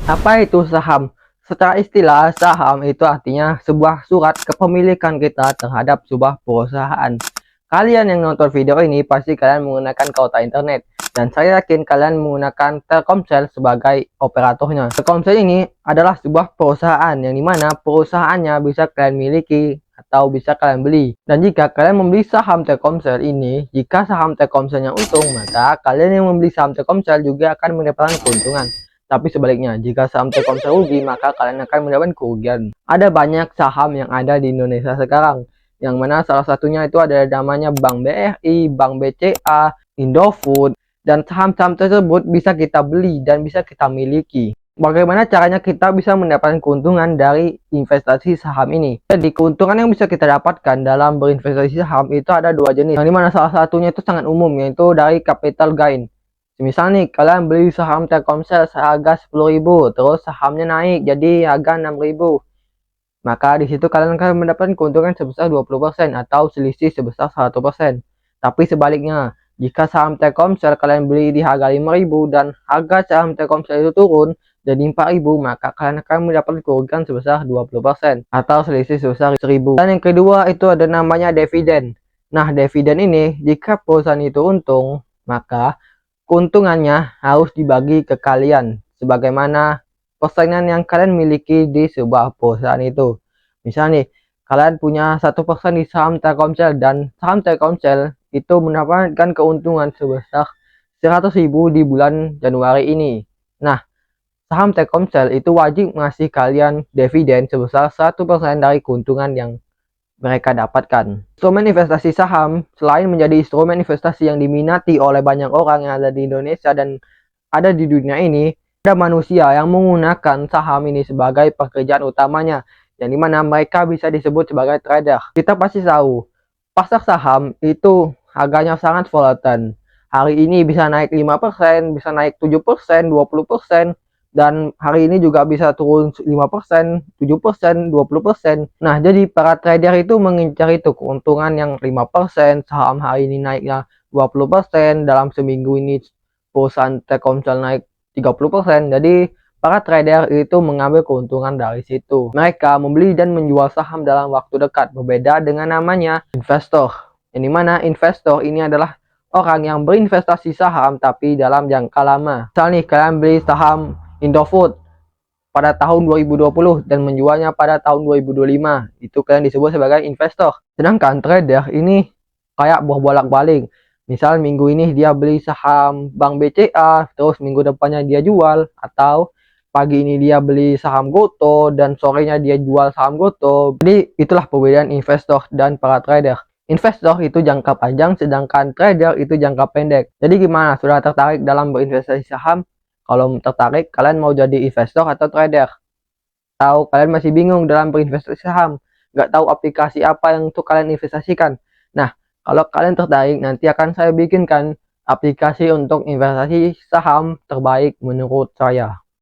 Apa itu saham? Secara istilah, saham itu artinya sebuah surat kepemilikan kita terhadap sebuah perusahaan. Kalian yang nonton video ini pasti kalian menggunakan kuota internet. Dan saya yakin kalian menggunakan Telkomsel sebagai operatornya. Telkomsel ini adalah sebuah perusahaan yang dimana perusahaannya bisa kalian miliki atau bisa kalian beli. Dan jika kalian membeli saham Telkomsel ini, jika saham Telkomselnya untung, maka kalian yang membeli saham Telkomsel juga akan mendapatkan keuntungan. Tapi sebaliknya, jika saham Telkomsel rugi, maka kalian akan mendapatkan kerugian. Ada banyak saham yang ada di Indonesia sekarang, yang mana salah satunya itu ada namanya Bank BRI, Bank BCA, Indofood, dan saham-saham tersebut bisa kita beli dan bisa kita miliki. Bagaimana caranya kita bisa mendapatkan keuntungan dari investasi saham ini? Jadi keuntungan yang bisa kita dapatkan dalam berinvestasi saham itu ada dua jenis, yang dimana salah satunya itu sangat umum, yaitu dari capital gain. Misal nih, kalian beli saham Telkomsel seharga 10.000, terus sahamnya naik jadi harga 6.000. Maka di situ kalian akan mendapatkan keuntungan sebesar 20% atau selisih sebesar 100%. Tapi sebaliknya, jika saham Telkomsel kalian beli di harga 5.000 dan harga saham Telkomsel itu turun jadi 4.000, maka kalian akan mendapatkan kerugian sebesar 20% atau selisih sebesar 1.000. Dan yang kedua itu ada namanya dividen. Nah, dividen ini jika perusahaan itu untung, maka keuntungannya harus dibagi ke kalian sebagaimana persenan yang kalian miliki di sebuah perusahaan itu. Misal nih, kalian punya 1% di saham Telkomsel dan saham Telkomsel itu mendapatkan keuntungan sebesar 100.000 di bulan Januari ini. Nah, saham Telkomsel itu wajib ngasih kalian dividen sebesar 1% dari keuntungan yang mereka dapatkan. Instrumen investasi saham selain menjadi instrumen investasi yang diminati oleh banyak orang yang ada di Indonesia dan ada di dunia ini, ada manusia yang menggunakan saham ini sebagai pekerjaan utamanya, yang dimana mereka bisa disebut sebagai trader. Kita pasti tahu, pasar saham itu harganya sangat volatile. Hari ini bisa naik 5%, bisa naik 7%, 20%, dan hari ini juga bisa turun 5%, 7%, 20%. Nah, jadi para trader itu mengincar itu keuntungan yang 5%, saham hari ini naiknya 20%, dalam seminggu ini perusahaan Telkomsel naik 30%. Jadi para trader itu mengambil keuntungan dari situ. Mereka membeli dan menjual saham dalam waktu dekat, berbeda dengan namanya investor. Yang dimana investor ini adalah orang yang berinvestasi saham tapi dalam jangka lama. Misal nih, kalian beli saham Indofood pada tahun 2020 dan menjualnya pada tahun 2025. Itu kalian disebut sebagai investor. Sedangkan trader ini kayak bolak-balik. Misal minggu ini dia beli saham Bank BCA, terus minggu depannya dia jual, atau pagi ini dia beli saham Goto dan sorenya dia jual saham Goto. Jadi itulah perbedaan investor dan para trader. Investor itu jangka panjang, sedangkan trader itu jangka pendek. Jadi gimana? Sudah tertarik dalam berinvestasi saham? Kalau tertarik, kalian mau jadi investor atau trader? Tahu kalian masih bingung dalam berinvestasi saham? Nggak tahu aplikasi apa yang untuk kalian investasikan? Nah, kalau kalian tertarik, nanti akan saya bikinkan aplikasi untuk investasi saham terbaik menurut saya.